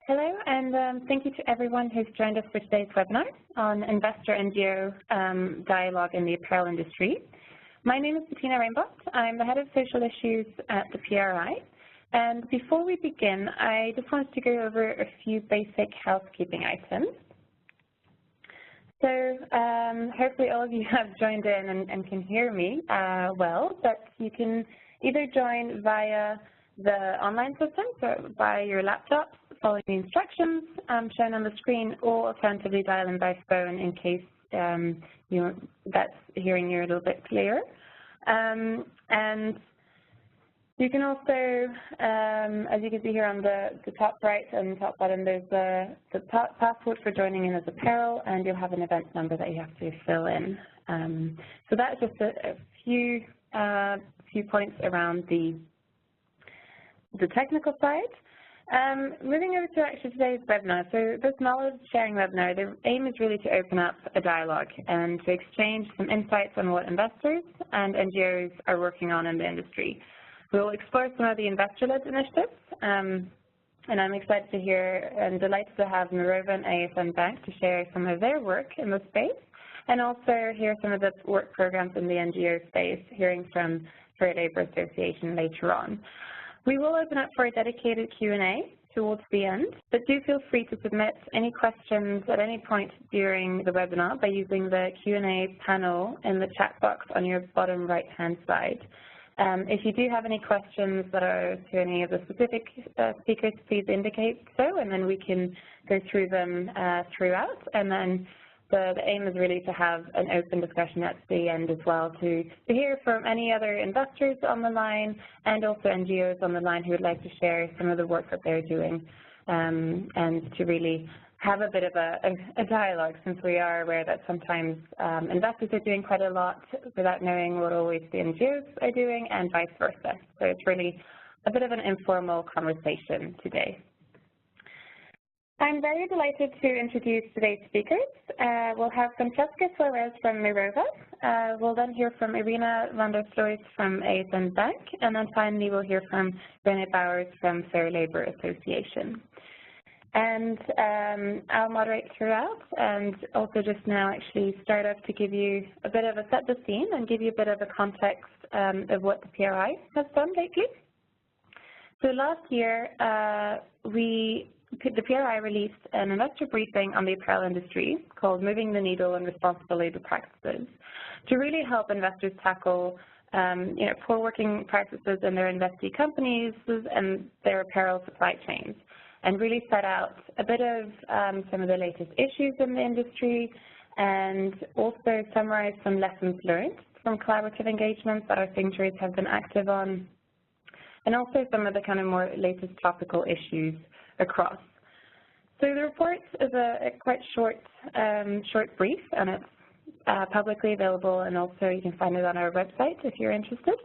Hello, and thank you to everyone who's joined us for today's webinar on investor-NGO dialogue in the apparel industry. My name is Bettina Rainbot. I'm the Head of Social Issues at the PRI. And before we begin, I just wanted to go over a few basic housekeeping items. So hopefully all of you have joined in and can hear me well, but you can either join via the online system, so via your laptop, following the instructions shown on the screen, or alternatively dial in by phone in case that's hearing you a little bit clearer. And you can also, as you can see here on the top right and top bottom, there's the passport for joining in as apparel, and you'll have an event number that you have to fill in. So that's just a few points around the technical side. Moving over to actually today's webinar. So this knowledge sharing webinar, the aim is really to open up a dialogue and to exchange some insights on what investors and NGOs are working on in the industry. We'll explore some of the investor-led initiatives, and I'm excited to hear and delighted to have Mirova and ASN Bank to share some of their work in the space, and also hear some of the work programs in the NGO space, hearing from Fair Labor Association later on. We will open up for a dedicated Q&A towards the end, but do feel free to submit any questions at any point during the webinar by using the Q&A panel in the chat box on your bottom right-hand side. If you do have any questions that are to any of the specific speakers, please indicate so, and then we can go through them throughout. And then the aim is really to have an open discussion at the end as well, to hear from any other investors on the line and also NGOs on the line who would like to share some of the work that they're doing, and to really have a bit of a dialogue, since we are aware that sometimes investors are doing quite a lot without knowing what always the NGOs are doing, and vice versa. So it's really a bit of an informal conversation today. I'm very delighted to introduce today's speakers. We'll have Francesca Suarez from Mirova. We'll then hear from Irina van der Sloot from ASN Bank, and then finally we'll hear from René Bowers from Fair Labor Association. And I'll moderate throughout, and also just now actually start off to give you a bit of a set the scene and give you a bit of a context of what the PRI has done lately. So last year, the PRI released an investor briefing on the apparel industry called Moving the Needle on Responsible Labor Practices, to really help investors tackle poor working practices in their investee companies and their apparel supply chains, and really set out a bit of some of the latest issues in the industry, and also summarize some lessons learned from collaborative engagements that our signatories have been active on, and also some of the kind of more latest topical issues across. So the report is a quite short brief, and it's publicly available, and also you can find it on our website if you're interested.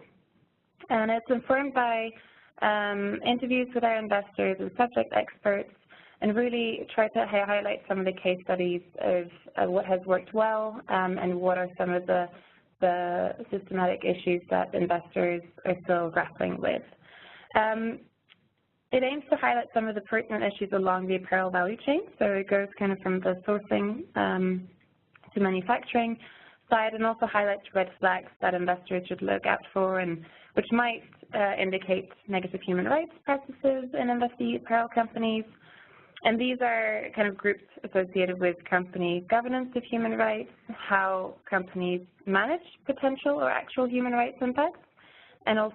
And it's informed by interviews with our investors and subject experts, and really try to highlight some of the case studies of what has worked well, and what are some of the systematic issues that investors are still grappling with. It aims to highlight some of the pertinent issues along the apparel value chain, so it goes kind of from the sourcing to manufacturing side, and also highlights red flags that investors should look out for, and which might indicate negative human rights practices in investee apparel companies. And these are kind of groups associated with company governance of human rights, how companies manage potential or actual human rights impacts, and also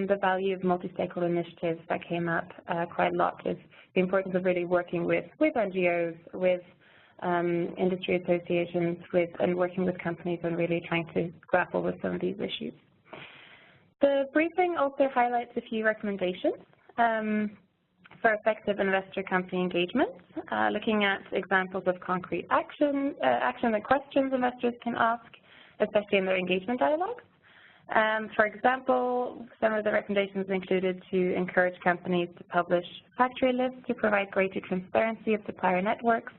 the value of multi-stakeholder initiatives that came up quite a lot, is the importance of really working with NGOs, with industry associations, and working with companies on really trying to grapple with some of these issues. The briefing also highlights a few recommendations for effective investor-company engagement, looking at examples of concrete action and questions investors can ask, especially in their engagement dialogues. For example, some of the recommendations included to encourage companies to publish factory lists to provide greater transparency of supplier networks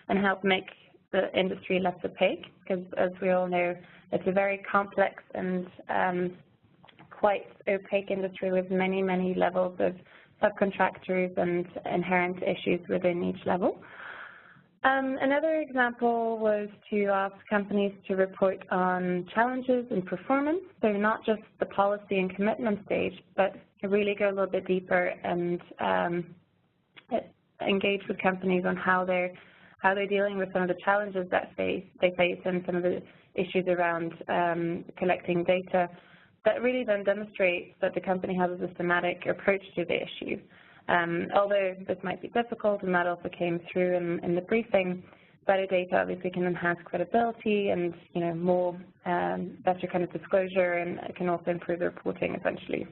and help make the industry less opaque, because as we all know, it's a very complex and quite opaque industry with many, many levels of subcontractors, and inherent issues within each level. Another example was to ask companies to report on challenges in performance, so not just the policy and commitment stage, but really go a little bit deeper and engage with companies on how they're dealing with some of the challenges that they face and some of the issues around collecting data that really then demonstrates that the company has a systematic approach to the issue. Although this might be difficult, and that also came through in the briefing, better data obviously can enhance credibility and, you know, more better kind of disclosure, and it can also improve the reporting essentially.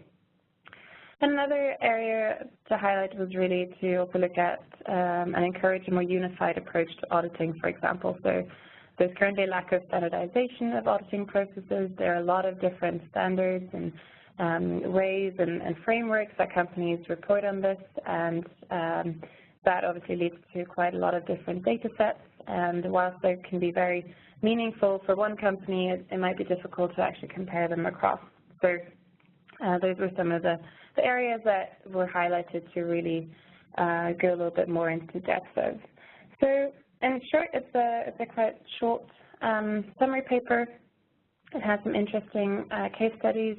Another area to highlight was really to also look at and encourage a more unified approach to auditing, for example. So there's currently a lack of standardization of auditing processes. There are a lot of different standards and ways and frameworks that companies report on this, and that obviously leads to quite a lot of different data sets. And whilst they can be very meaningful for one company, it might be difficult to actually compare them across. So those were some of the areas that were highlighted to really go a little bit more into depth of. So in short, it's a quite short summary paper. It has some interesting case studies,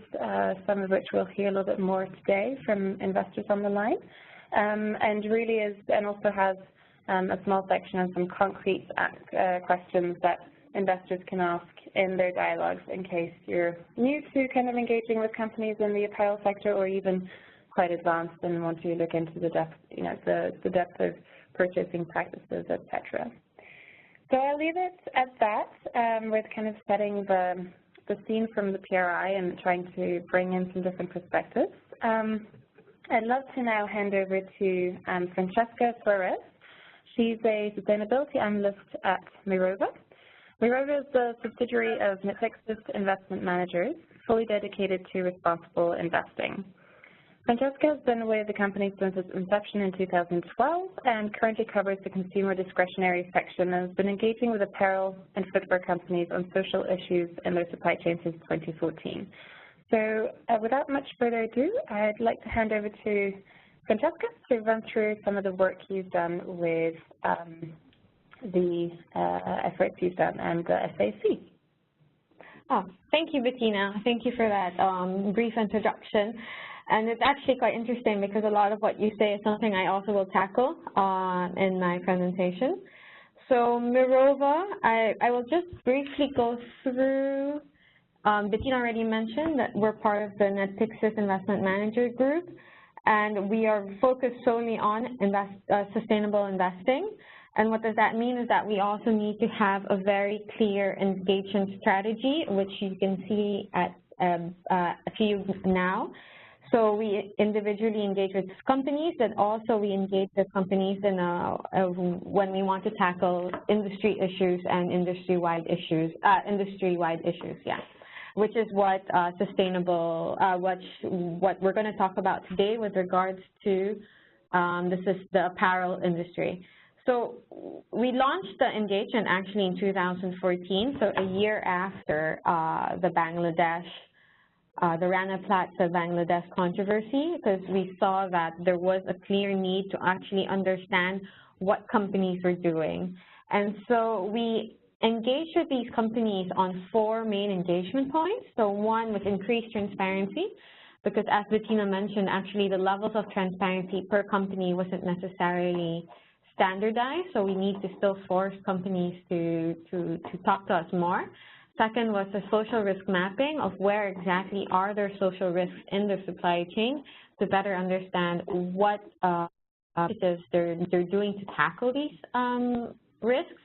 some of which we'll hear a little bit more today from investors on the line, and really is, and also has a small section on some concrete questions that investors can ask in their dialogues in case you're new to kind of engaging with companies in the apparel sector, or even quite advanced and want to look into the depth, you know, the depth of purchasing practices, etc. So I'll leave it at that with kind of setting the scene from the PRI and trying to bring in some different perspectives. I'd love to now hand over to Francesca Flores. She's a sustainability analyst at Mirova. Mirova is the subsidiary of Natixis Investment Managers, fully dedicated to responsible investing. Francesca has been with the company since its inception in 2012 and currently covers the consumer discretionary section and has been engaging with apparel and footwear companies on social issues in their supply chain since 2014. So without much further ado, I'd like to hand over to Francesca to run through some of the work you've done with the efforts you've done and the SAC. Oh, thank you, Bettina. Thank you for that brief introduction. And it's actually quite interesting because a lot of what you say is something I also will tackle in my presentation. So Mirova, I will just briefly go through, Bettina already mentioned that we're part of the Natixis Investment Manager Group, and we are focused solely on sustainable investing. And what does that mean is that we also need to have a very clear engagement strategy, which you can see at a few now. So we individually engage with companies, and also we engage with companies in when we want to tackle industry issues and industry-wide issues, yeah, which is what what we're going to talk about today with regards to the apparel industry. So we launched the engagement actually in 2014, so a year after the Rana Plaza Bangladesh controversy, because we saw that there was a clear need to actually understand what companies were doing. And so we engaged with these companies on 4 main engagement points. So one was increased transparency, because as Bettina mentioned, actually the levels of transparency per company wasn't necessarily standardized, so we need to still force companies to talk to us more. Second was the social risk mapping of where exactly are their social risks in the supply chain to better understand what they're doing to tackle these risks.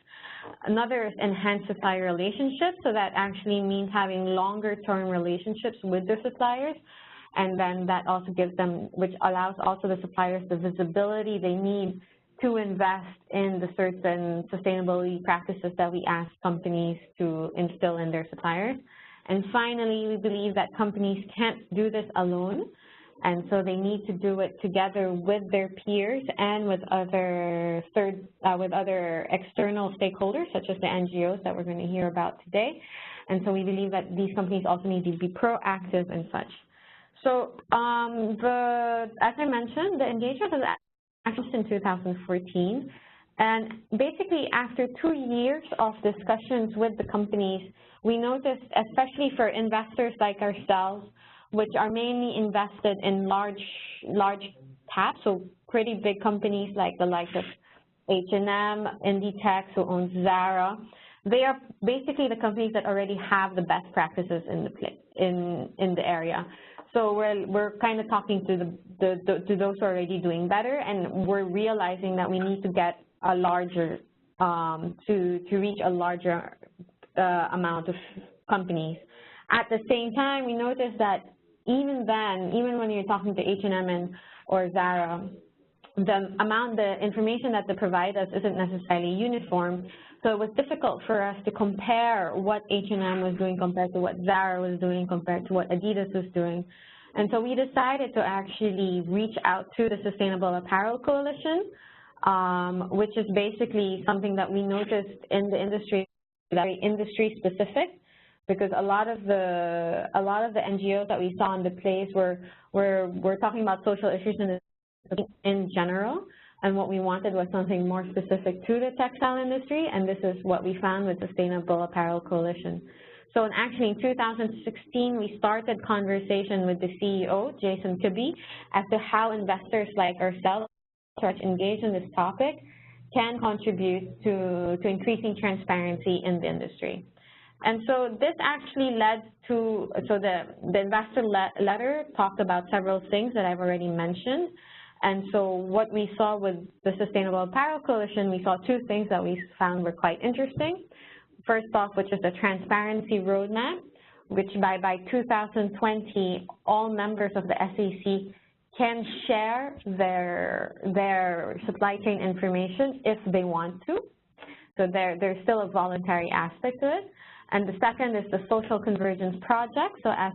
Another is enhanced supplier relationships, so that actually means having longer-term relationships with the suppliers, and then that also gives them, which allows also the suppliers the visibility they need to invest in the certain sustainability practices that we ask companies to instill in their suppliers. And finally, we believe that companies can't do this alone, and so they need to do it together with their peers and with other external stakeholders, such as the NGOs that we're going to hear about today. And so we believe that these companies also need to be proactive and such. So as I mentioned, the engagement was actually in 2014. And basically, after 2 years of discussions with the companies, we noticed, especially for investors like ourselves, which are mainly invested in large caps, so pretty big companies like the likes of H&M, Inditex, who owns Zara. They are basically the companies that already have the best practices in the area. So we're kind of talking to to those who are already doing better, and we're realizing that we need to get a larger to reach a larger amount of companies. At the same time, we noticed that even then, even when you're talking to H&M or Zara, the information that they provide us isn't necessarily uniform. So it was difficult for us to compare what H&M was doing compared to what Zara was doing compared to what Adidas was doing. And so we decided to actually reach out to the Sustainable Apparel Coalition, which is basically something that we noticed in the industry, very industry specific, because a lot of the NGOs that we saw in the place were talking about social issues in general, and what we wanted was something more specific to the textile industry, and this is what we found with Sustainable Apparel Coalition. So actually in 2016, we started conversation with the CEO, Jason Kibbe, as to how investors like ourselves who are engaged in this topic can contribute to increasing transparency in the industry. And so this actually led to, so the investor letter talked about several things that I've already mentioned. And so what we saw with the Sustainable Apparel Coalition, we saw two things that we found were quite interesting. First off, which is the transparency roadmap, which by 2020, all members of the SAC can share their supply chain information if they want to. So there's still a voluntary aspect to it. And the second is the social convergence project. So as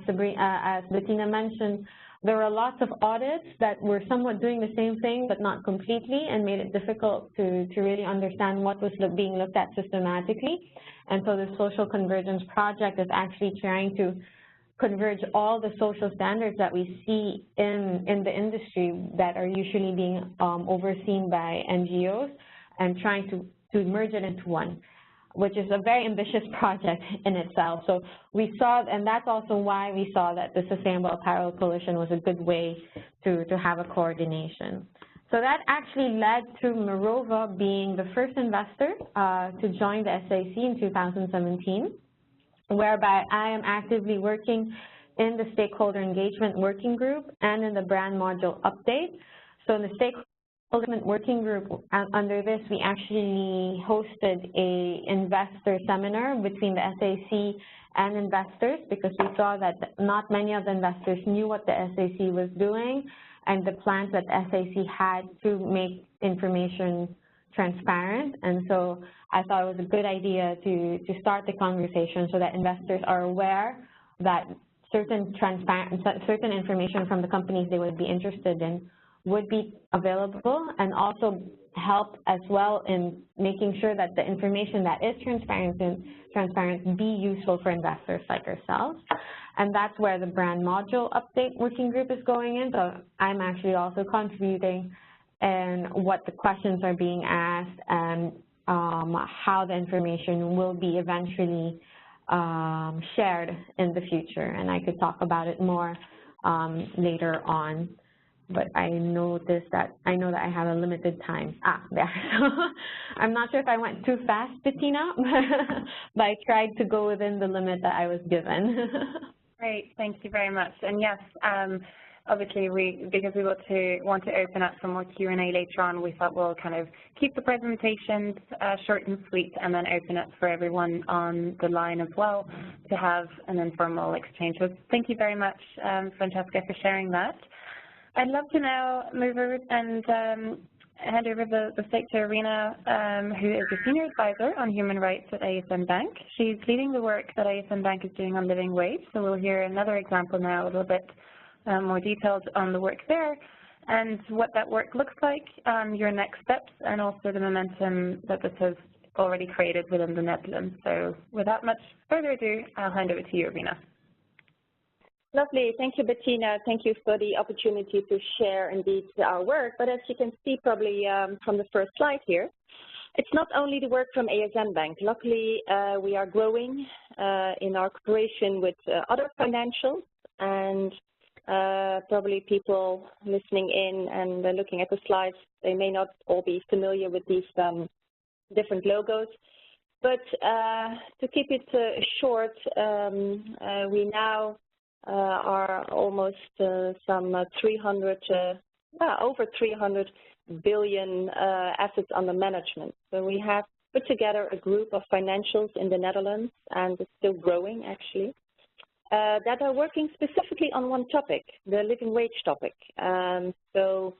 Bettina mentioned, there were lots of audits that were somewhat doing the same thing, but not completely, and made it difficult to really understand what was being looked at systematically. And so the social convergence project is actually trying to converge all the social standards that we see in the industry that are usually being overseen by NGOs, and trying to merge it into one, which is a very ambitious project in itself. So we saw, and that's also why we saw that the Sustainable Apparel Coalition was a good way to have a coordination. So that actually led to Mirova being the first investor to join the SAC in 2017, whereby I am actively working in the stakeholder engagement working group and in the brand module update. So in the stakeholder working group, under this, we actually hosted a investor seminar between the SAC and investors, because we saw that not many of the investors knew what the SAC was doing and the plans that the SAC had to make information transparent. And so I thought it was a good idea to start the conversation so that investors are aware that certain information from the companies they would be interested in would be available, and also help as well in making sure that the information that is transparent be useful for investors like ourselves. And that's where the brand module update working group is going in. So I'm actually also contributing in what the questions are being asked and how the information will be eventually shared in the future. And I could talk about it more later on. But I noticed that I know that I have a limited time. There. So I'm not sure if I went too fast, Bettina, but I tried to go within the limit that I was given. Great, thank you very much. And yes, obviously because we want to open up for more Q&A later on, we thought we'll kind of keep the presentations short and sweet, and then open up for everyone on the line as well to have an informal exchange. So thank you very much, Francesca, for sharing that. I'd love to now move over and hand over the stick to Irina, who is a senior advisor on human rights at ASN Bank. She's leading the work that ASN Bank is doing on living wage, so we'll hear another example now, a little bit more detailed on the work there and what that work looks like, your next steps, and also the momentum that this has already created within the Netherlands. So without much further ado, I'll hand over to you, Irina. Lovely. Thank you, Bettina. Thank you for the opportunity to share, indeed, our work. But as you can see probably from the first slide here, it's not only the work from ASN Bank. Luckily, we are growing in our cooperation with other financials, and probably people listening in and looking at the slides, they may not all be familiar with these different logos. But to keep it short, we now are almost over 300 billion assets under management. So we have put together a group of financials in the Netherlands, and it's still growing actually, that are working specifically on one topic, the living wage topic. So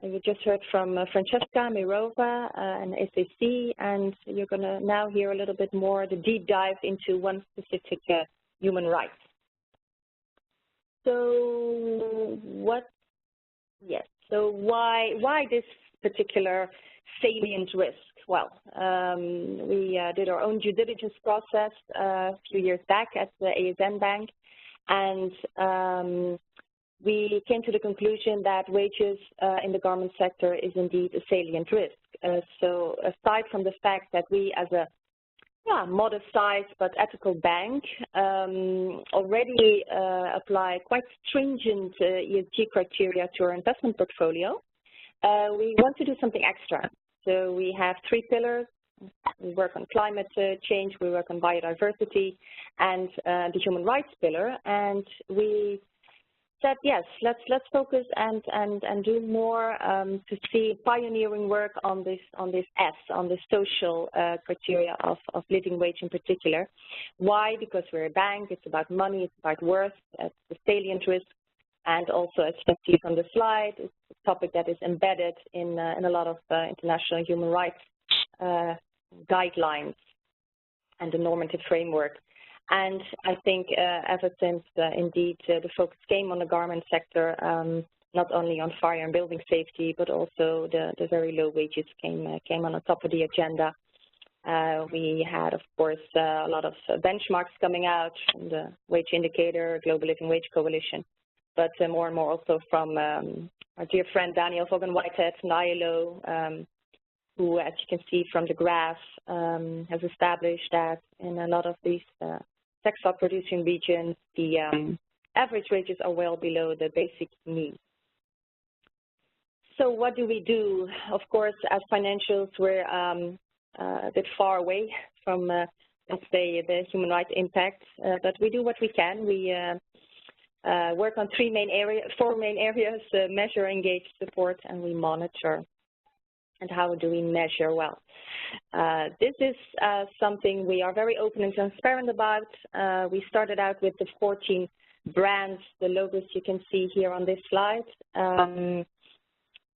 you just heard from Francesca, Mirova, and SAC, and you're going to now hear a little bit more the deep dive into one specific human right. So so why this particular salient risk? Well, we did our own due diligence process a few years back at the ASN Bank, and we came to the conclusion that wages in the garment sector is indeed a salient risk. So aside from the fact that we as a modest size but ethical bank already apply quite stringent ESG criteria to our investment portfolio, we want to do something extra. So we have 3 pillars. We work on climate change, we work on biodiversity, and the human rights pillar. And we said, yes, let's focus and do more to see pioneering work on this S, on the social criteria of living wage in particular. Why? Because we're a bank, it's about money, it's about worth, it's the salient risk, and also, as you can see from the slide, it's a topic that is embedded in a lot of international human rights guidelines and the normative framework. And I think ever since, indeed, the focus came on the garment sector, not only on fire and building safety, but also the very low wages came on the top of the agenda. We had, of course, a lot of benchmarks coming out from the wage indicator, Global Living Wage Coalition, but more and more also from our dear friend Daniel Vaughan-Whitehead from ILO, who, as you can see from the graph, has established that in a lot of these textile producing regions, the average wages are well below the basic needs. So what do we do? Of course, as financials, we're a bit far away from, let's say, the human rights impact, but we do what we can. We work on 4 main areas, measure, engage, support, and we monitor. And how do we measure? Well, this is something we are very open and transparent about. We started out with the 14 brands, the logos you can see here on this slide.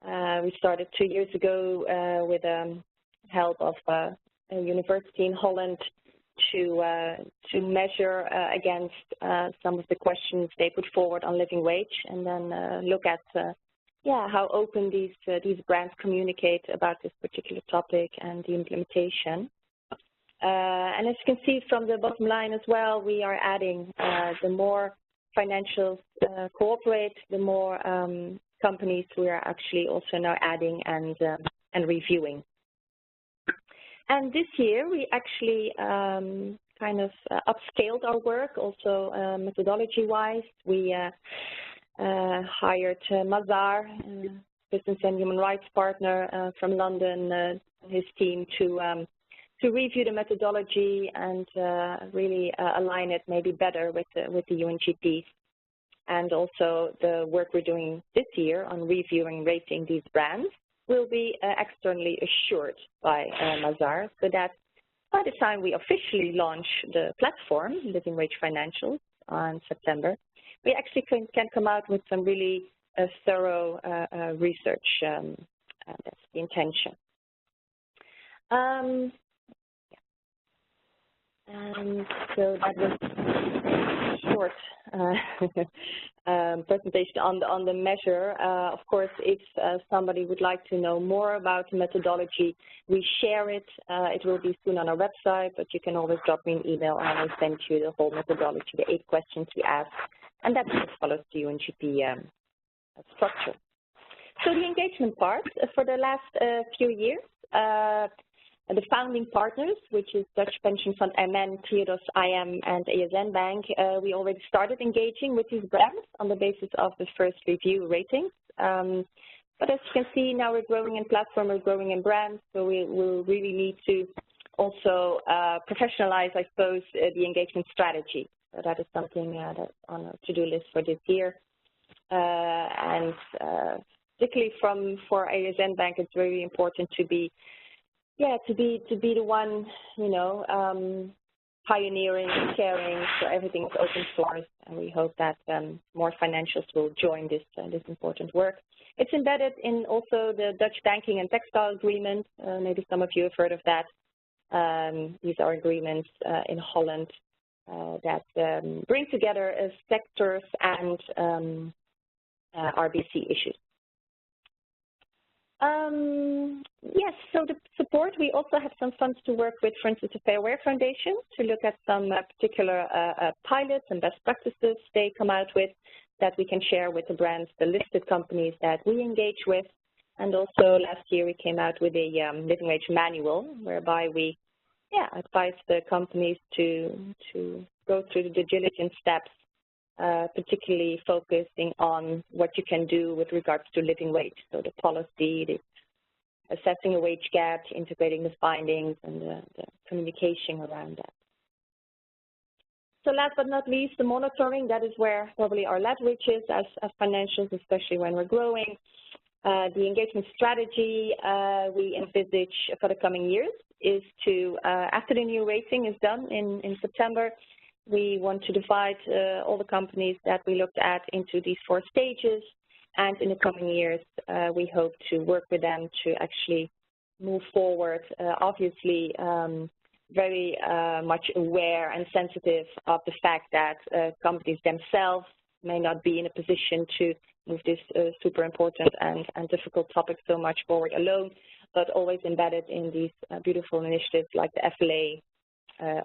We started 2 years ago with help of a university in Holland to measure against some of the questions they put forward on living wage, and then look at how open these brands communicate about this particular topic and the implementation. And as you can see from the bottom line as well, we are adding the more financials cooperate, the more companies we are actually also now adding and reviewing. And this year we actually kind of upscaled our work also methodology-wise. We hired Mazar, Business and Human Rights partner from London, his team to review the methodology and really align it maybe better with the UNGPs. And also the work we're doing this year on reviewing, rating these brands will be externally assured by Mazar, so that by the time we officially launch the platform, Living Wage Financials, on September, we actually can come out with some really thorough research. That's the intention. And so that was a short presentation on the measure. Of course, if somebody would like to know more about the methodology, we share it. It will be soon on our website, but you can always drop me an email and I will send you the whole methodology, the 8 questions we ask, and that follows the UNGP structure. So the engagement part, for the last few years, the founding partners, which is Dutch Pension Fund MN, Triodos IM, and ASN Bank, we already started engaging with these brands on the basis of the first review ratings. But as you can see, now we're growing in platform, we're growing in brands, so we will really need to also professionalize, I suppose, the engagement strategy. So that is something that's on our to-do list for this year. And particularly for ASN Bank, it's very important to be, to be the one, pioneering, sharing, so everything is open source, and we hope that more financials will join this important work. It's embedded in also the Dutch Banking and Textile Agreement. Maybe some of you have heard of that. These are agreements in Holland that bring together sectors and RBC issues. Yes, so the support, we also have some funds to work with, for instance, the Fair Wear Foundation to look at some particular pilots and best practices they come out with that we can share with the brands, the listed companies that we engage with. And also last year we came out with a living wage manual whereby we advise the companies to go through the due diligence steps, particularly focusing on what you can do with regards to living wage. So the policy, the assessing a wage gap, integrating the findings, and the communication around that. So last but not least, the monitoring, that is where probably our leverage is as financials, especially when we're growing. The engagement strategy we envisage for the coming years is to, after the new rating is done in September, we want to divide all the companies that we looked at into these 4 stages, and in the coming years we hope to work with them to actually move forward, obviously very much aware and sensitive of the fact that companies themselves may not be in a position to move this super important and difficult topic so much forward alone, but always embedded in these beautiful initiatives like the FLA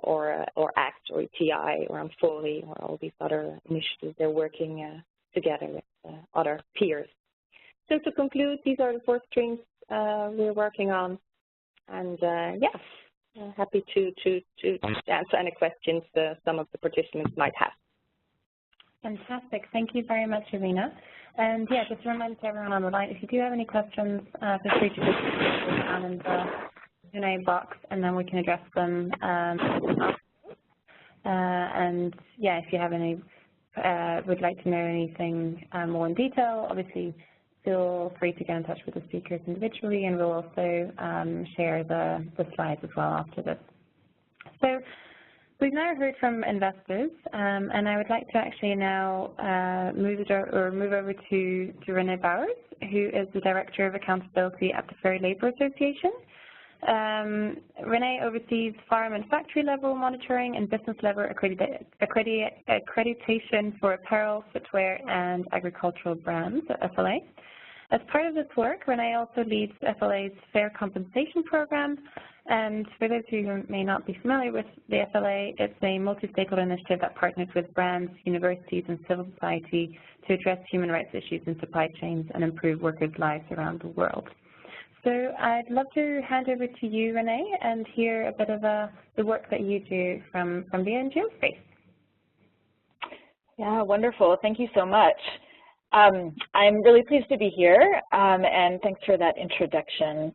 or ACT or TI or Amfori or all these other initiatives. They're working together with other peers. So to conclude, these are the 4 streams we're working on, and happy to answer any questions some of the participants might have. Fantastic. Thank you very much, Irina. And just a reminder to everyone on the line, if you do have any questions, feel free to just put them down in the Q&A box, and then we can address them. And if you have any, would like to know anything more in detail, obviously feel free to get in touch with the speakers individually, and we'll also share the slides as well after this. So we've now heard from investors, and I would like to actually now move over to Renee Bowers, who is the Director of Accountability at the Fair Labor Association. Renee oversees farm and factory level monitoring and business level accreditation for apparel, footwear, and agricultural brands at FLA. As part of this work, Renee also leads FLA's Fair Compensation Program. And for those of you who may not be familiar with the FLA, it's a multi-stakeholder initiative that partners with brands, universities, and civil society to address human rights issues in supply chains and improve workers' lives around the world. So I'd love to hand over to you, Renee, and hear a bit of the work that you do from the NGO space. Yeah, wonderful. Thank you so much. I'm really pleased to be here, and thanks for that introduction.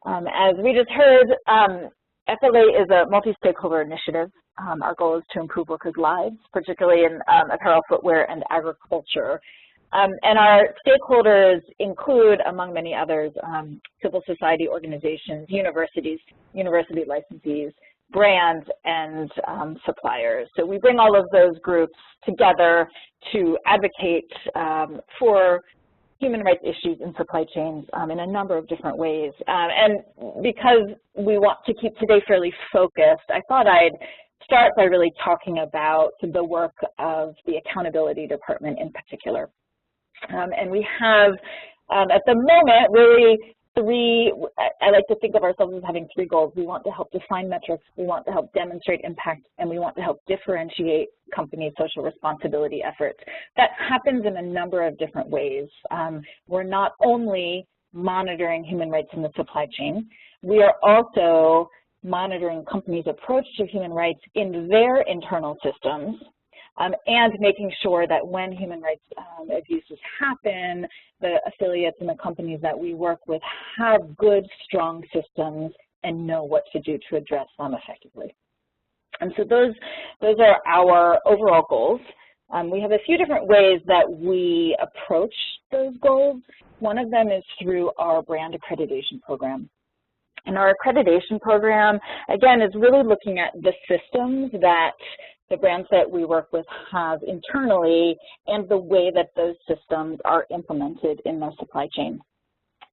As we just heard, FLA is a multi-stakeholder initiative. Our goal is to improve workers' lives, particularly in apparel, footwear, and agriculture. And our stakeholders include, among many others, civil society organizations, universities, university licensees, brands, and suppliers. So we bring all of those groups together to advocate for human rights issues in supply chains in a number of different ways. And because we want to keep today fairly focused, I thought I'd start by really talking about the work of the Accountability Department in particular. And we have, at the moment, really I like to think of ourselves as having 3 goals. We want to help define metrics, we want to help demonstrate impact, and we want to help differentiate company social responsibility efforts. That happens in a number of different ways. We're not only monitoring human rights in the supply chain, we are also monitoring companies' approach to human rights in their internal systems, and making sure that when human rights abuses happen, the affiliates and the companies that we work with have good, strong systems and know what to do to address them effectively. And so those are our overall goals. We have a few different ways that we approach those goals. One of them is through our brand accreditation program. And our accreditation program, again, is really looking at the systems that the brands that we work with have internally and the way that those systems are implemented in their supply chain.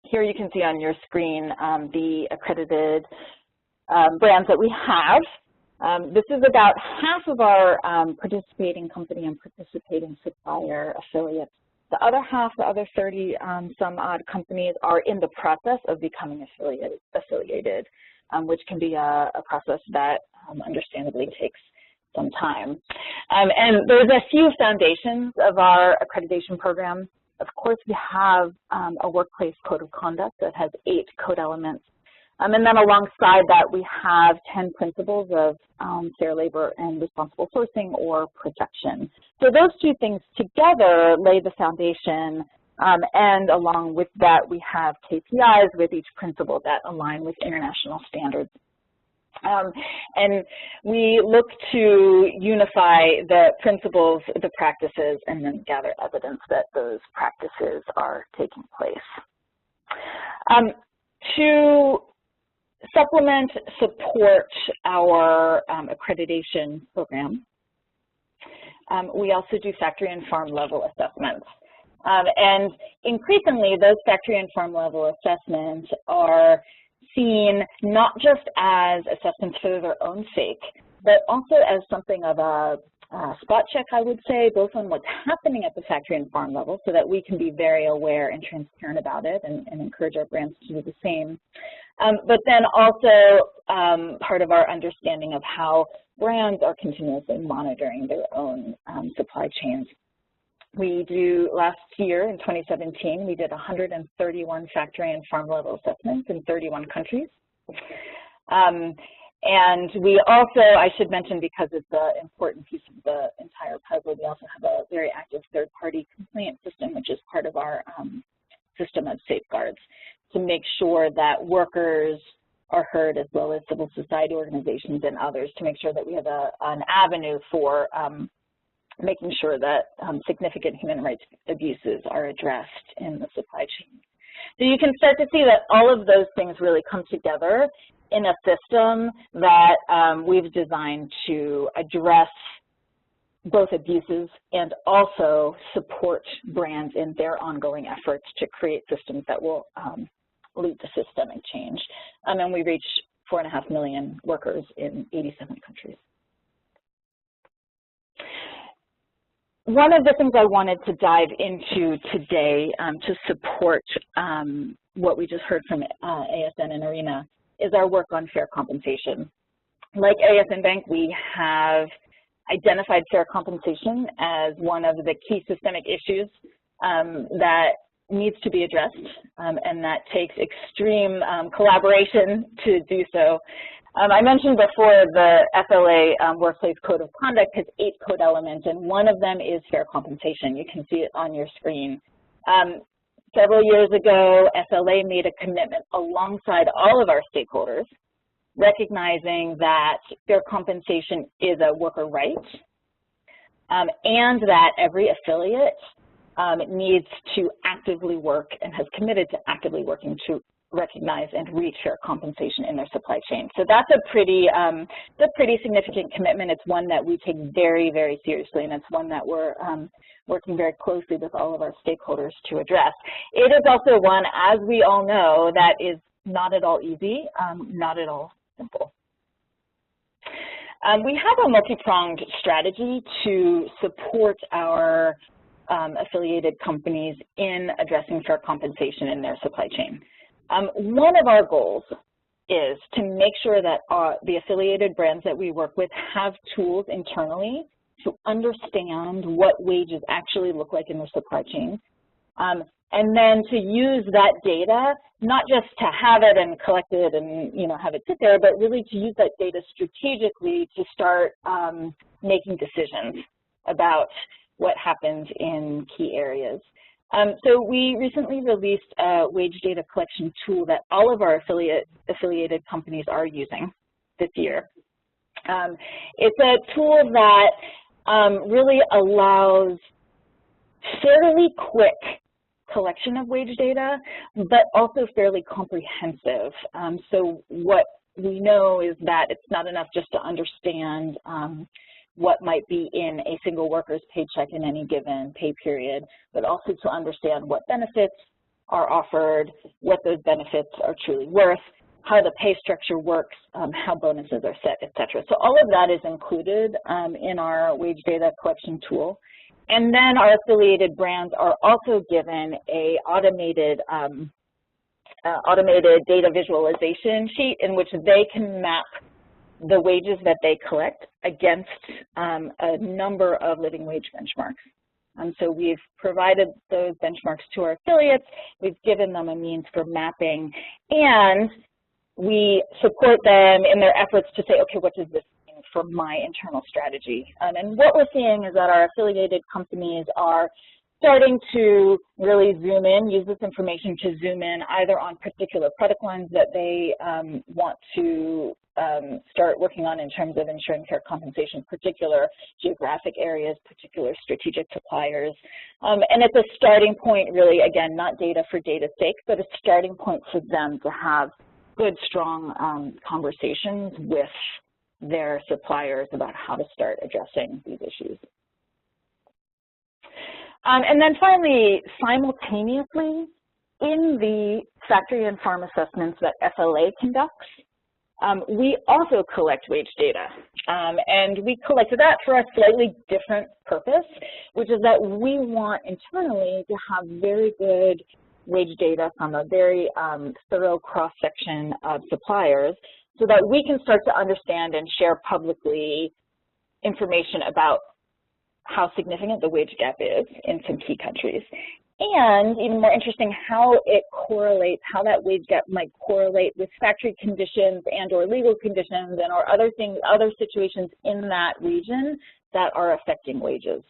Here you can see on your screen the accredited brands that we have. This is about half of our participating company and participating supplier affiliates. The other half, the other 30 some odd companies are in the process of becoming affiliated, which can be a process that understandably takes some time. And there's a few foundations of our accreditation program. Of course, we have a workplace code of conduct that has 8 code elements. And then alongside that, we have 10 principles of fair labor and responsible sourcing or production. So those 2 things together lay the foundation, and along with that, we have KPIs with each principle that align with international standards. And we look to unify the principles, the practices, and then gather evidence that those practices are taking place. To supplement, support our accreditation program, we also do factory and farm level assessments. And increasingly, those factory and farm level assessments are seen not just as assessments for their own sake, but also as something of a spot check, I would say, both on what's happening at the factory and farm level so that we can be very aware and transparent about it and encourage our brands to do the same. But then also part of our understanding of how brands are continuously monitoring their own supply chains. We do, last year in 2017, we did 131 factory and farm level assessments in 31 countries. And we also, I should mention because it's an important piece of the entire puzzle, we also have a very active third-party complaint system, which is part of our system of safeguards to make sure that workers are heard, as well as civil society organizations and others, to make sure that we have an avenue for making sure that significant human rights abuses are addressed in the supply chain. So you can start to see that all of those things really come together in a system that we've designed to address both abuses and also support brands in their ongoing efforts to create systems that will lead to systemic change. And we reach 4.5 million workers in 87 countries. One of the things I wanted to dive into today to support what we just heard from ASN and ARENA is our work on fair compensation. Like ASN Bank, we have identified fair compensation as one of the key systemic issues that needs to be addressed, and that takes extreme collaboration to do so. I mentioned before the FLA Workplace Code of Conduct has 8 code elements, and one of them is fair compensation. You can see it on your screen. Several years ago, FLA made a commitment alongside all of our stakeholders, recognizing that fair compensation is a worker right, and that every affiliate needs to actively work and has committed to actively working to recognize and reach fair compensation in their supply chain. So that's a pretty significant commitment. It's one that we take very, very seriously, and it's one that we're working very closely with all of our stakeholders to address. It is also one, as we all know, that is not at all easy, not at all simple. We have a multi-pronged strategy to support our affiliated companies in addressing fair compensation in their supply chain. One of our goals is to make sure that the affiliated brands that we work with have tools internally to understand what wages actually look like in their supply chain, and then to use that data, not just to have it and collect it and have it sit there, but really to use that data strategically to start making decisions about what happens in key areas. So we recently released a wage data collection tool that all of our affiliated companies are using this year. It's a tool that really allows fairly quick collection of wage data, but also fairly comprehensive. So what we know is that it's not enough just to understand what might be in a single worker's paycheck in any given pay period, but also to understand what benefits are offered, what those benefits are truly worth, how the pay structure works, how bonuses are set, et cetera. So all of that is included in our wage data collection tool. And then our affiliated brands are also given a automated data visualization sheet in which they can map the wages that they collect against a number of living wage benchmarks. So we've provided those benchmarks to our affiliates, we've given them a means for mapping, and we support them in their efforts to say, okay, what does this mean for my internal strategy? And what we're seeing is that our affiliated companies are starting to really zoom in, use this information to zoom in either on particular product lines that they want to start working on in terms of ensuring fair compensation, particular geographic areas, particular strategic suppliers. And it's a starting point really, again, not data for data's sake, but a starting point for them to have good, strong conversations with their suppliers about how to start addressing these issues. And then finally, simultaneously, in the factory and farm assessments that FLA conducts, we also collect wage data. And we collect that for a slightly different purpose, which is that we want internally to have very good wage data from a very thorough cross-section of suppliers so that we can start to understand and share publicly information about how significant the wage gap is in some key countries. And even more interesting, how it correlates, how that wage gap might correlate with factory conditions and or legal conditions and or other things, other situations in that region that are affecting wages.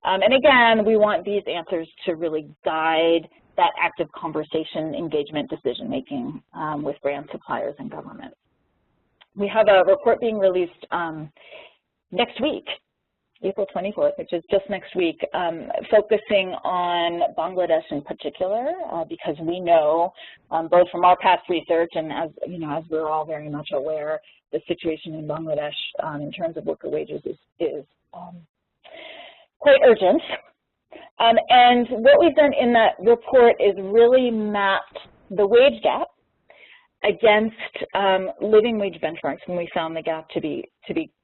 And again, we want these answers to really guide that active conversation, engagement, decision-making with brand suppliers and government. We have a report being released next week, April 24th, which is just next week, focusing on Bangladesh in particular, because we know, both from our past research and as we're all very much aware, the situation in Bangladesh in terms of worker wages is quite urgent. And what we've done in that report is really mapped the wage gap against living wage benchmarks, and we found the gap to be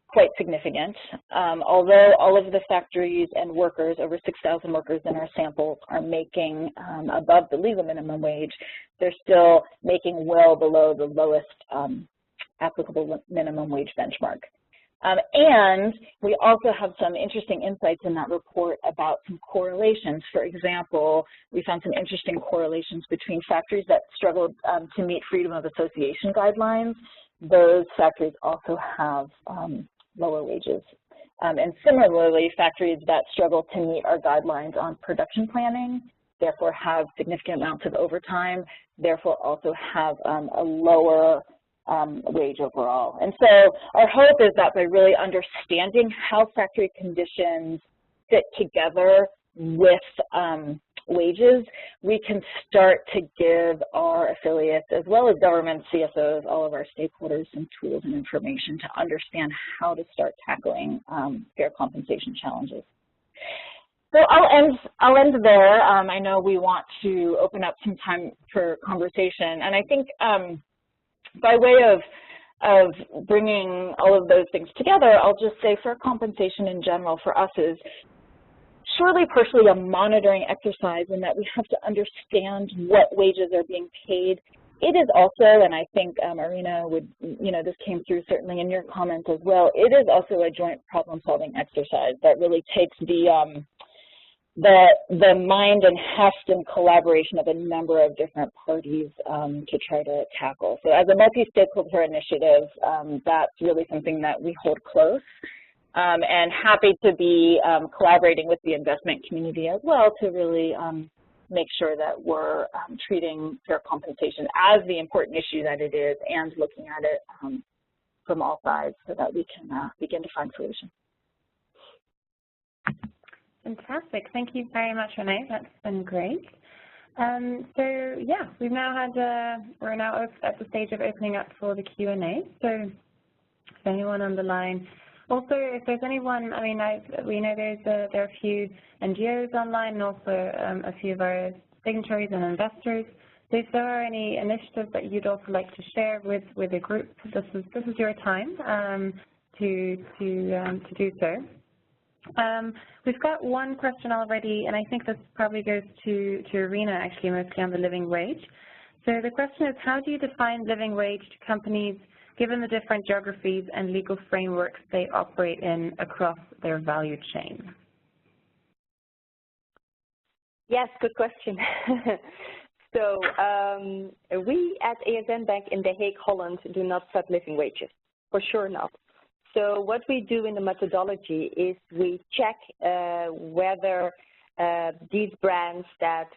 quite significant. Although all of the factories and workers, over 6,000 workers in our sample, are making above the legal minimum wage, they're still making well below the lowest applicable minimum wage benchmark. And we also have some interesting insights in that report about some correlations. For example, we found some interesting correlations between factories that struggled to meet freedom of association guidelines. Those factories also have lower wages. And similarly, factories that struggle to meet our guidelines on production planning, therefore have significant amounts of overtime, therefore also have a lower wage overall. And so our hope is that by really understanding how factory conditions fit together with wages, we can start to give our affiliates, as well as government, CSOs, all of our stakeholders, some tools and information to understand how to start tackling fair compensation challenges. So I'll end there. I know we want to open up some time for conversation, and I think by way of bringing all of those things together, I'll just say fair compensation in general for us is surely partially a monitoring exercise in that we have to understand what wages are being paid. It is also, and I think Irina would, this came through certainly in your comments as well, it is also a joint problem-solving exercise that really takes the mind and heft and collaboration of a number of different parties to try to tackle. So as a multi-stakeholder initiative, that's really something that we hold close, and happy to be collaborating with the investment community as well to really make sure that we're treating fair compensation as the important issue that it is and looking at it from all sides so that we can begin to find solutions. Fantastic. Thank you very much, Renee. That's been great. So yeah, we've now had, we're now at the stage of opening up for the Q&A. So if anyone on the line, also if there's anyone, I mean, we know there are a few NGOs online and also a few of our signatories and investors. So if there are any initiatives that you'd also like to share with the group, this is your time to do so. We've got one question already, and I think this probably goes to Irina, actually, mostly on the living wage. So the question is, how do you define living wage to companies given the different geographies and legal frameworks they operate in across their value chain? Yes, good question. So we at ASN Bank in The Hague, Holland, do not set living wages, for sure not. So what we do in the methodology is we check whether these brands that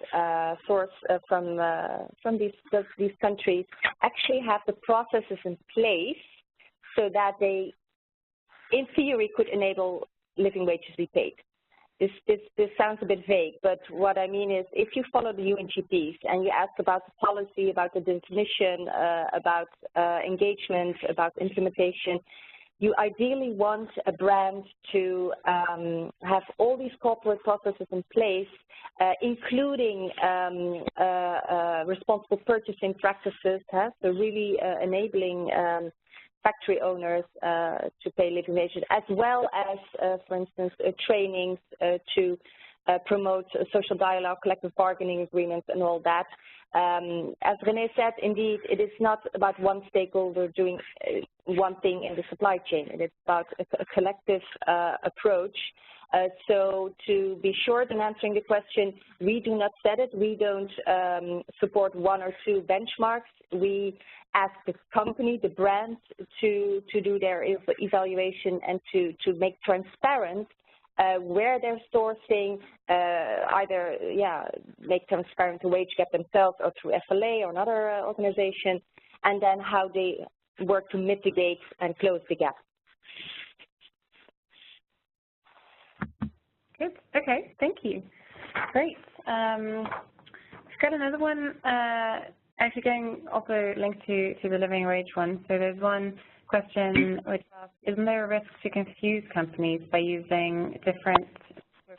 source from these countries actually have the processes in place so that they, in theory, could enable living wages to be paid. This sounds a bit vague, but what I mean is if you follow the UNGPs and you ask about the policy, about the definition, about engagement, about implementation, you ideally want a brand to have all these corporate processes in place, including responsible purchasing practices, so really enabling factory owners to pay living wages, as well as, for instance, trainings to promote social dialogue, collective bargaining agreements, and all that. As Renee said, indeed, it is not about one stakeholder doing one thing in the supply chain. It is about a collective approach. So to be short in answering the question, we do not set it. We don't support one or two benchmarks. We ask the company, the brands, to do their evaluation and to make transparent where they're sourcing, either, make transparent the wage gap themselves or through FLA or another organization, and then how they work to mitigate and close the gap. Good. Okay. Thank you. Great. We've got another one, actually going also linked to the living wage one. So there's one question which asks, isn't there a risk to confuse companies by using different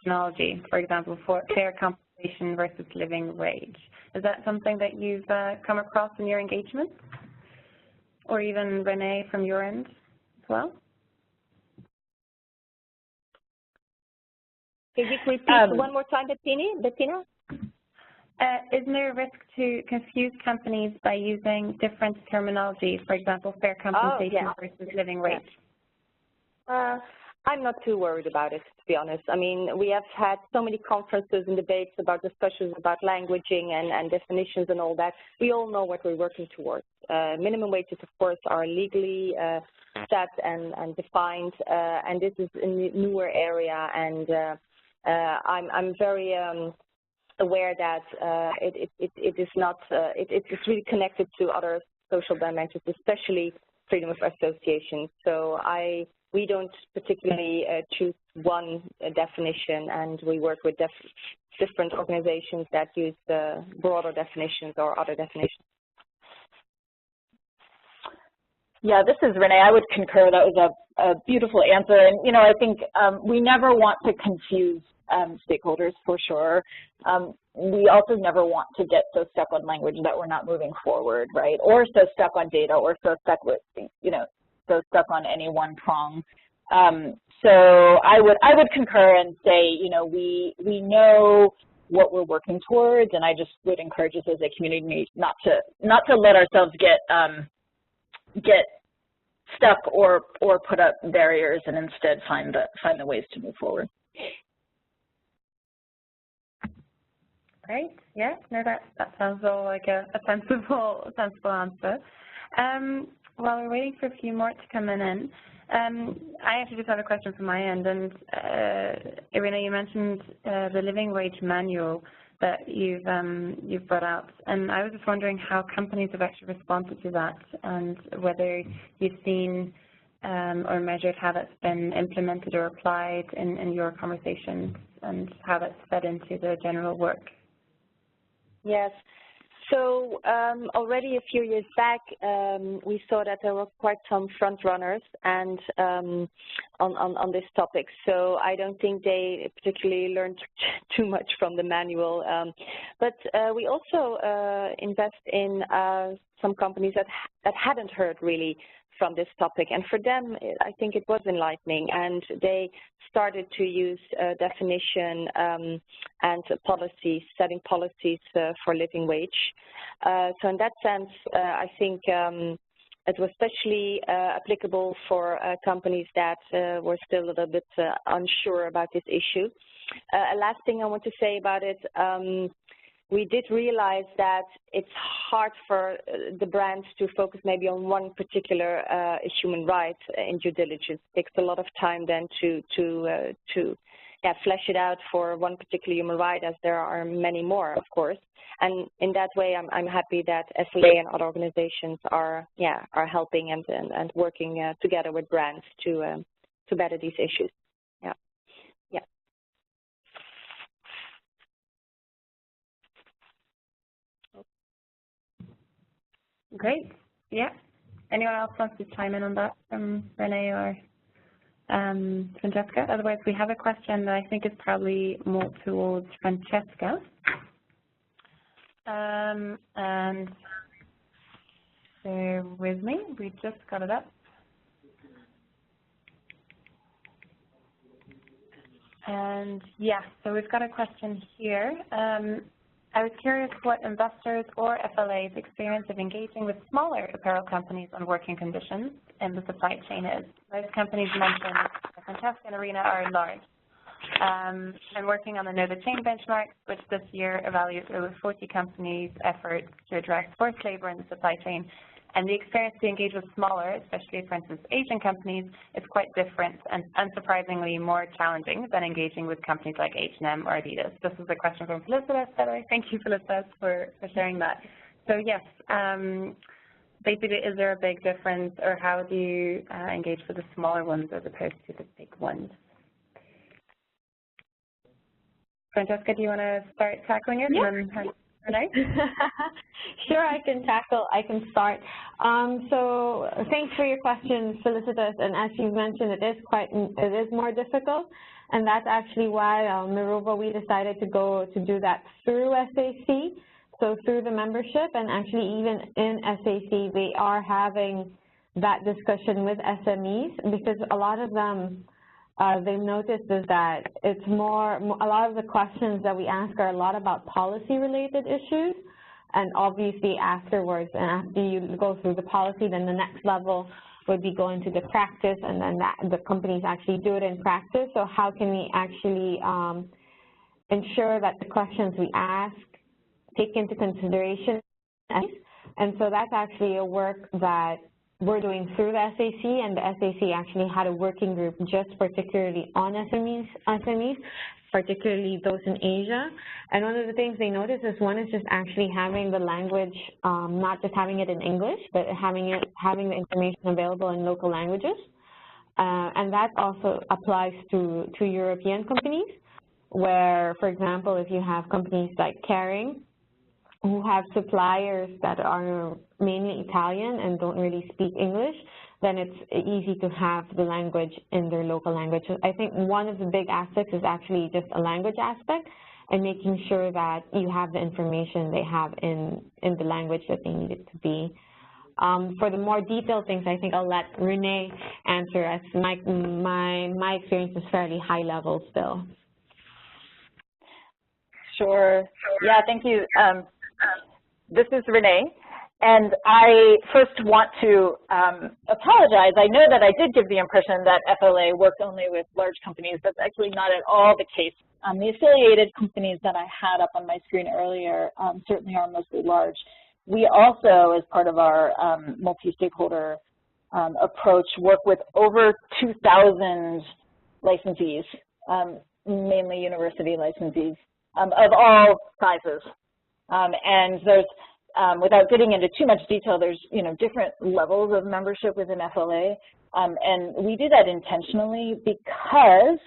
terminology, for example, for fair compensation versus living wage? Is that something that you've come across in your engagement? Or even, Renee, from your end as well? Can you repeat one more time, Bettina? Isn't there a risk to confuse companies by using different terminology, for example, fair compensation versus living wage? I'm not too worried about it, to be honest. I mean, we have had so many conferences and debates about discussions about languaging and definitions and all that. We all know what we're working towards. Minimum wages, of course, are legally set and defined, and this is a newer area, and I'm very aware that it is not, it's really connected to other social dimensions, especially freedom of association. So we don't particularly choose one definition, and we work with different organizations that use broader definitions or other definitions. Yeah, this is Renee. I would concur. That was a beautiful answer. And, I think we never want to confuse stakeholders, for sure. We also never want to get so stuck on language that we're not moving forward, right? Or so stuck on data, or so stuck with, so stuck on any one prong. So I would concur and say, you know, we know what we're working towards, and I just would encourage us as a community not to let ourselves get stuck or put up barriers, and instead find the ways to move forward. Great. Yeah. No, that sounds all like a sensible answer. While we're waiting for a few more to come in, I actually just have a question from my end. And Irina, you mentioned the living wage manual that you've brought out, and I was just wondering how companies have actually responded to that, and whether you've seen or measured how that's been implemented or applied in your conversations, and how that's fed into the general work. Yes. So already a few years back, we saw that there were quite some front runners and on this topic. So I don't think they particularly learned too much from the manual. But we also invest in some companies that hadn't heard really from this topic, and for them I think it was enlightening, and they started to use definition and policies, setting policies for living wage. So in that sense, I think it was especially applicable for companies that were still a little bit unsure about this issue. A last thing I want to say about it, we did realize that it's hard for the brands to focus maybe on one particular human right in due diligence. It takes a lot of time then to flesh it out for one particular human right, as there are many more, of course. And in that way, I'm happy that FLA and other organizations are helping and working together with brands to better these issues. Great. Yeah. Anyone else wants to chime in on that from Renee or Francesca? Otherwise, we have a question that I think is probably more towards Francesca. And bear with me. We just got it up. And yeah, so we've got a question here. I was curious what investors or FLA's experience of engaging with smaller apparel companies on working conditions in the supply chain is. Most companies mentioned, Francesca and Irina, are large. And working on the Know the Chain benchmark, which this year evaluates over 40 companies' efforts to address forced labor in the supply chain. And the experience to engage with smaller, especially, for instance, Asian companies, is quite different and unsurprisingly more challenging than engaging with companies like H&M or Adidas. This is a question from Felicitas, by the way. Thank you, Felicitas, for sharing that. So yes, basically, is there a big difference, or how do you engage with the smaller ones as opposed to the big ones? Francesca, do you want to start tackling it? Yeah. And then Renee? Sure, I can start. So thanks for your question, Felicitas. And as you mentioned, it is more difficult, and that's actually why Mirova, we decided to do that through SAC, so through the membership. And actually, even in SAC, they are having that discussion with SMEs, because a lot of them, they've noticed is that it's a lot of the questions that we ask are a lot about policy-related issues, and obviously afterwards, and after you go through the policy, then the next level would be going to the practice, and then the companies actually do it in practice. So how can we actually ensure that the questions we ask take into consideration? And so that's actually a work that we're doing through the SAC, and the SAC actually had a working group just particularly on SMEs, particularly those in Asia. And one of the things they noticed is one is just actually having the language, not just having it in English, but having the information available in local languages. And that also applies to European companies, where, for example, if you have companies like Kering, who have suppliers that are mainly Italian and don't really speak English, then it's easy to have the language in their local language. So I think one of the big aspects is actually just a language aspect, and making sure that you have the information they have in the language that they need it to be. For the more detailed things, I think I'll let Renee answer, as my experience is fairly high level still. Sure. Yeah, thank you. This is Renee. And I first want to apologize. I know that I did give the impression that FLA worked only with large companies. That's actually not at all the case. The affiliated companies that I had up on my screen earlier certainly are mostly large. We also, as part of our multi-stakeholder approach, work with over 2,000 licensees, mainly university licensees, of all sizes. And there's without getting into too much detail, there's different levels of membership within FLA, and we do that intentionally because,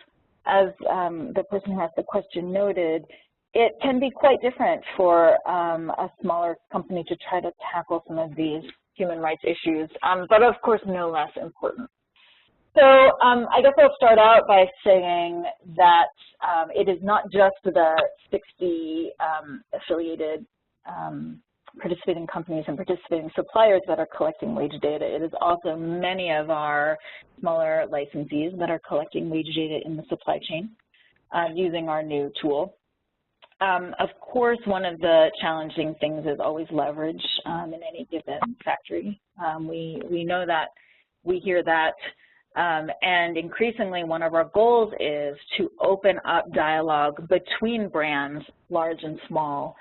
as the person who asked the question noted, it can be quite different for a smaller company to try to tackle some of these human rights issues, but of course no less important. So I guess I'll start out by saying that it is not just the 60 affiliated participating companies and participating suppliers that are collecting wage data. It is also many of our smaller licensees that are collecting wage data in the supply chain using our new tool. Of course, one of the challenging things is always leverage in any given factory. We know that, we hear that, and increasingly one of our goals is to open up dialogue between brands, large and small,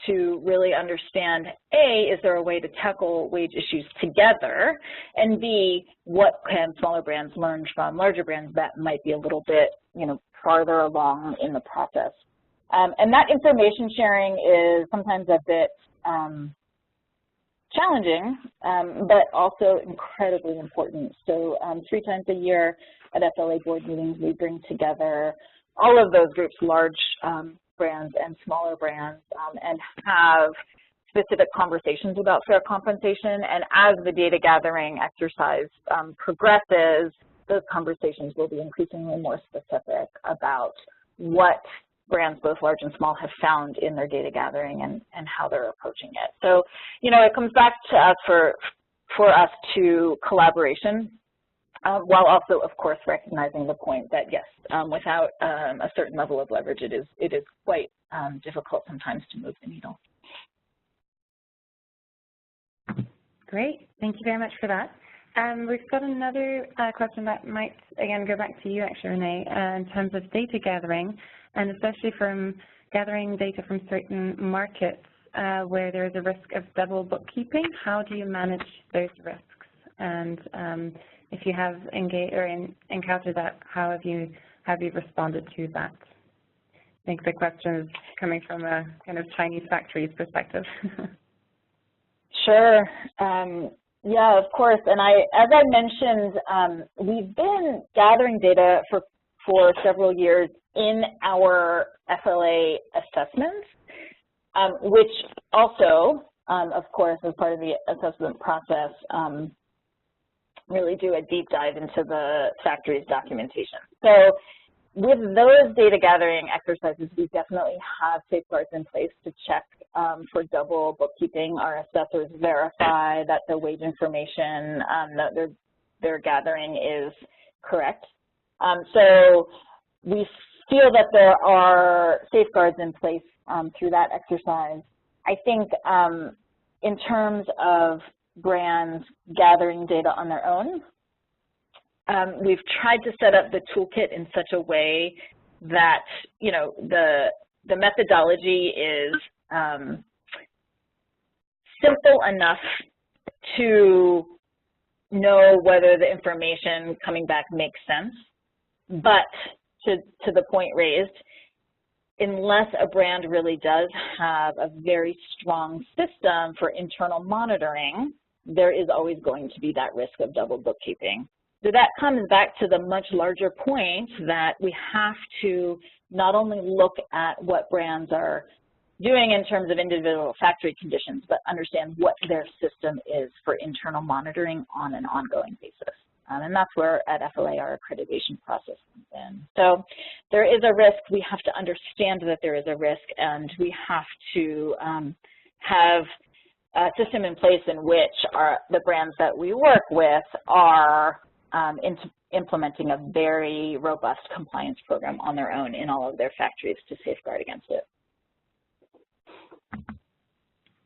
to really understand, A, is there a way to tackle wage issues together, and B, what can smaller brands learn from larger brands that might be a little bit, farther along in the process. And that information sharing is sometimes a bit challenging, but also incredibly important. So 3 times a year at FLA board meetings, we bring together all of those groups, large brands and smaller brands, and have specific conversations about fair compensation. And as the data gathering exercise progresses, those conversations will be increasingly more specific about what brands, both large and small, have found in their data gathering and how they're approaching it. So, it comes back to us for us to collaboration, while also, of course, recognizing the point that, yes, without a certain level of leverage, it is quite difficult sometimes to move the needle. Great. Thank you very much for that. We've got another question that might, again, go back to you, actually, Renee, in terms of data gathering, and especially from gathering data from certain markets where there is a risk of double bookkeeping. How do you manage those risks? And if you have engaged or encountered that, how have you responded to that? I think the question is coming from a kind of Chinese factories perspective. Sure. Yeah, of course. And as I mentioned, we've been gathering data for several years in our FLA assessments, which also, of course, as part of the assessment process, really do a deep dive into the factory's documentation. So with those data gathering exercises, we definitely have safeguards in place to check for double bookkeeping. Our assessors verify that the wage information that they're gathering is correct. So we feel that there are safeguards in place through that exercise. I think in terms of brands gathering data on their own, we've tried to set up the toolkit in such a way that, the methodology is simple enough to know whether the information coming back makes sense, but to the point raised, unless a brand really does have a very strong system for internal monitoring, there is always going to be that risk of double bookkeeping. So that comes back to the much larger point that we have to not only look at what brands are doing in terms of individual factory conditions, but understand what their system is for internal monitoring on an ongoing basis. And that's where at FLA our accreditation process comes in. So there is a risk. We have to understand that there is a risk, and we have to have system in place in which the brands that we work with are implementing a very robust compliance program on their own in all of their factories to safeguard against it.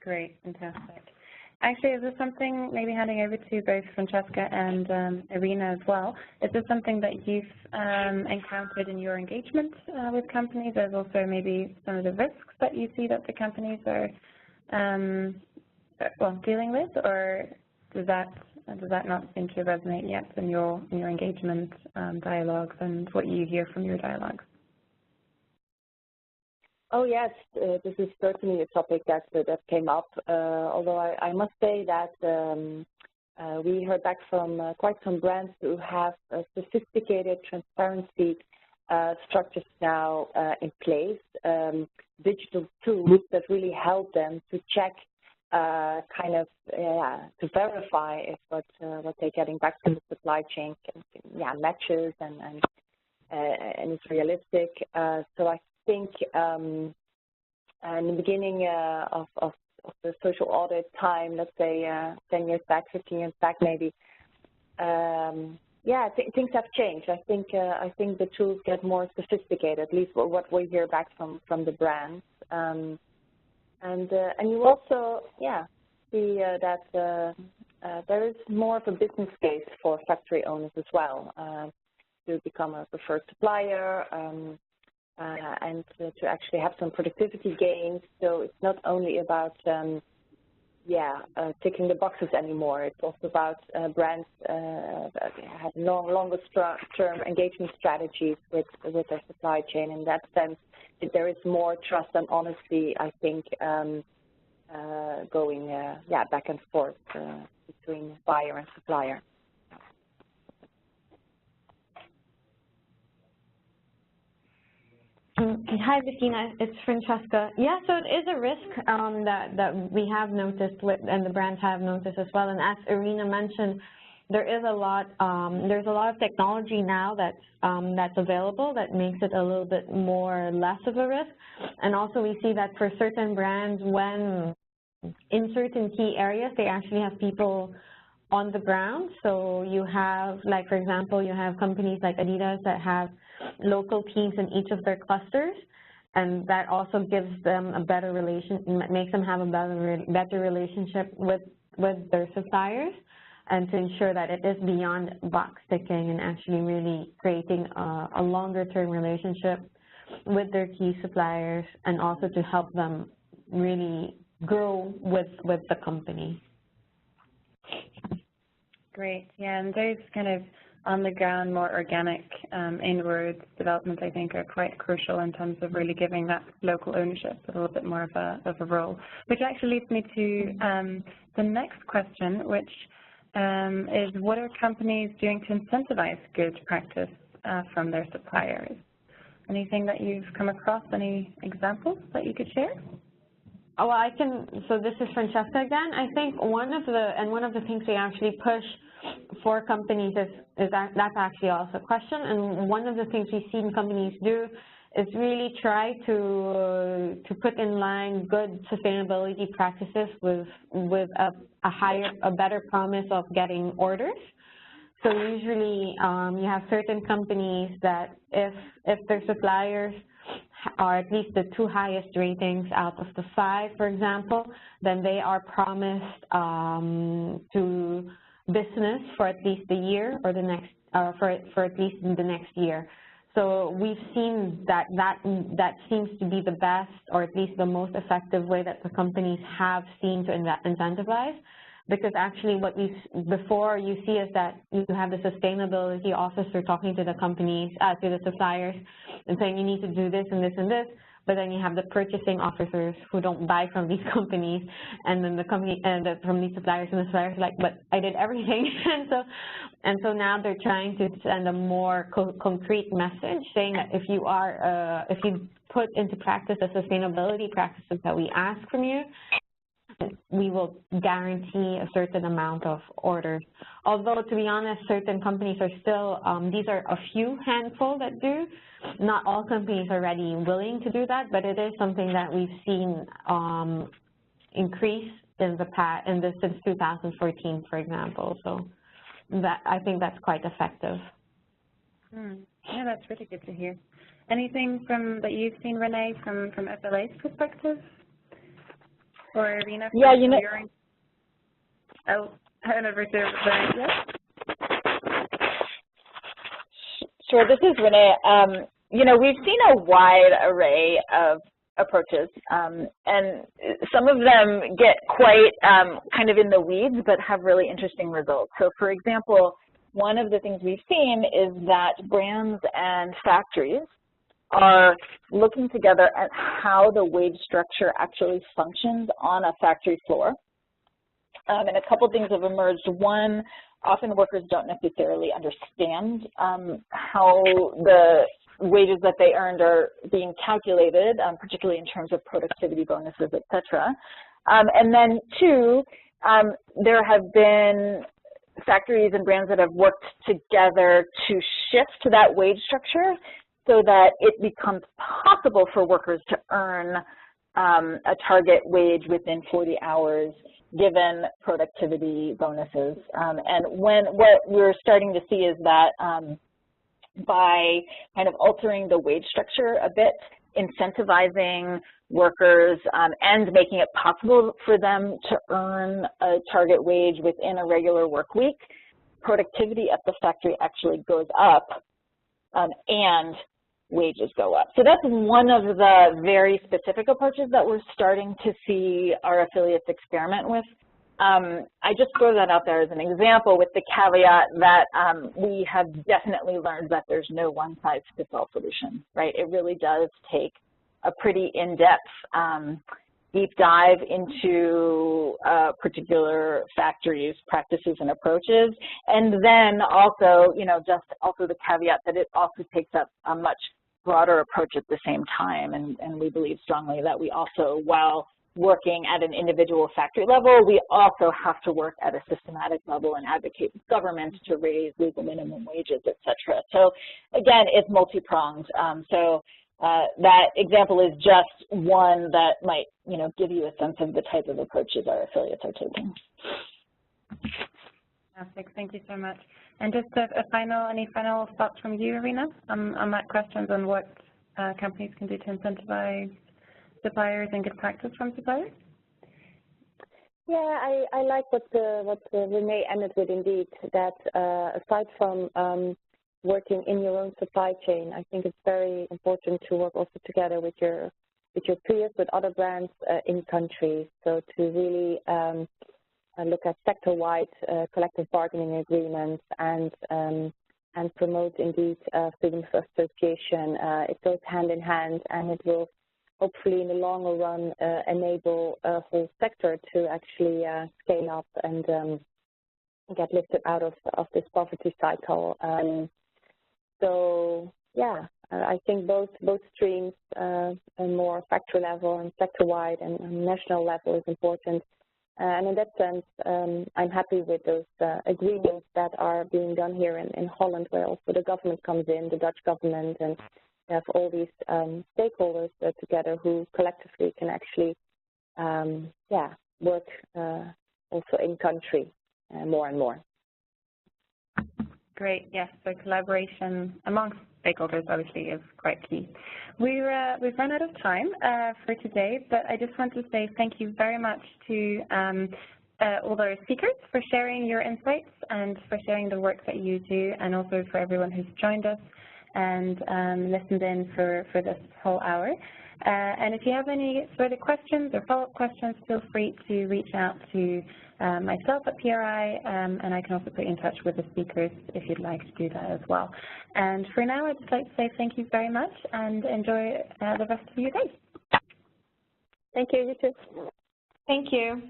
Great, fantastic. Actually, is this something, maybe handing over to both Francesca and Irina as well, is this something that you've encountered in your engagement with companies? There's also maybe some of the risks that you see that the companies are dealing with, or does that not seem to resonate yet in your engagement dialogues and what you hear from your dialogues? Oh yes, this is certainly a topic that came up. Although I must say that we heard back from quite some brands who have sophisticated transparency structures now in place, digital tools that really help them to check, to verify if what they're getting back from the supply chain matches and is realistic. So I think in the beginning of the social audit time, let's say 10 years back, 15 years back maybe, things have changed. I think the tools get more sophisticated, at least what we hear back from the brands. And you also see that there is more of a business case for factory owners as well to become a preferred supplier. And to actually have some productivity gains. So it's not only about ticking the boxes anymore. It's also about brands that have longer-term engagement strategies with their supply chain. In that sense, there is more trust and honesty, I think, going back and forth between buyer and supplier. Hi, Bettina. It's Francesca. Yeah, so it is a risk that we have noticed, and the brands have noticed as well. And as Irina mentioned, there's a lot of technology now that's available that makes it a little bit less of a risk. And also, we see that for certain brands, when in certain key areas, they actually have people on the ground. So you have, like, for example, you have companies like Adidas that have local teams in each of their clusters, and that also gives them a better makes them have a better relationship with their suppliers, and to ensure that it is beyond box ticking and actually really creating a longer-term relationship with their key suppliers, and also to help them really grow with the company. Great, yeah, and those kind of on-the-ground, more organic inward developments, I think, are quite crucial in terms of really giving that local ownership a little bit more of a role. Which actually leads me to the next question, which is what are companies doing to incentivize good practice from their suppliers? Anything that you've come across, any examples that you could share? Oh, well, so this is Francesca again. I think one of the things we actually push for companies is that's actually also a question, and one of the things we've seen companies do is really try to put in line good sustainability practices with a better promise of getting orders. So usually you have certain companies that if their suppliers are at least the 2 highest ratings out of the 5, for example, then they are promised to business for at least a year or the next for at least the next year. So we've seen that seems to be the best, or at least the most effective way that the companies have seen to incentivize, because actually what before you see is that you have the sustainability officer talking to the companies, to the suppliers, and saying you need to do this and this and this, but then you have the purchasing officers who don't buy from these companies, and then the company from these suppliers, and the suppliers are like, but I did everything. and so now they're trying to send a more concrete message, saying that if you put into practice the sustainability practices that we ask from you, we will guarantee a certain amount of orders. Although, to be honest, certain companies are still, these are a few handful that do. Not all companies are ready willing to do that, but it is something that we've seen increase since since 2014, for example. So I think that's quite effective. Yeah, that's really good to hear. Anything that you've seen, Renee, from FLA's perspective? Or Irina? Yeah, you know. Oh, hand over to Renee. Yes? Sure, this is Renee. You know, we've seen a wide array of approaches, and some of them get quite kind of in the weeds, but have really interesting results. So, for example, one of the things we've seen is that brands and factories are looking together at how the wage structure actually functions on a factory floor. And a couple things have emerged. One, often workers don't necessarily understand how the wages that they earned are being calculated, particularly in terms of productivity bonuses, et cetera. And then two, there have been factories and brands that have worked together to shift that wage structure so that it becomes possible for workers to earn a target wage within 40 hours given productivity bonuses. And what we're starting to see is that by kind of altering the wage structure a bit, incentivizing workers and making it possible for them to earn a target wage within a regular work week, productivity at the factory actually goes up and wages go up. So that's one of the very specific approaches that we're starting to see our affiliates experiment with. I just throw that out there as an example with the caveat that we have definitely learned that there's no one-size-fits-all solution, right? It really does take a pretty in-depth deep dive into particular factories' practices and approaches, and then also, you know, just also the caveat that it also takes up a much broader approach at the same time, and we believe strongly that we also, while working at an individual factory level, we also have to work at a systematic level and advocate with governments to raise legal minimum wages, et cetera. So again, it's multi-pronged. That example is just one that might, you know, give you a sense of the type of approaches our affiliates are taking. Fantastic. Thank you so much. And just any final thoughts from you, Irina, on that question on what companies can do to incentivize suppliers and good practice from suppliers? Yeah, I like what Renee ended with, indeed, that aside from working in your own supply chain, I think it's very important to work also together with your peers, with other brands in countries. So to really look at sector-wide collective bargaining agreements and promote, indeed, freedom of association. It goes hand in hand, and it will hopefully in the longer run enable a whole sector to actually scale up and get lifted out of this poverty cycle. So yeah, I think both streams, a more factory level and sector-wide and national level is important. And in that sense, I'm happy with those agreements that are being done here in Holland, where also the government comes in, the Dutch government, and we have all these stakeholders together who collectively can actually, work also in country more and more. Great. Yes. So collaboration amongst stakeholders obviously is quite key. We've run out of time for today, but I just want to say thank you very much to all our speakers for sharing your insights and for sharing the work that you do, and also for everyone who's joined us and listened in for this whole hour. And if you have any further questions or follow-up questions, feel free to reach out to myself at PRI, and I can also put you in touch with the speakers if you'd like to do that as well. And for now, I'd just like to say thank you very much and enjoy the rest of your day. Thank you, you too. Thank you.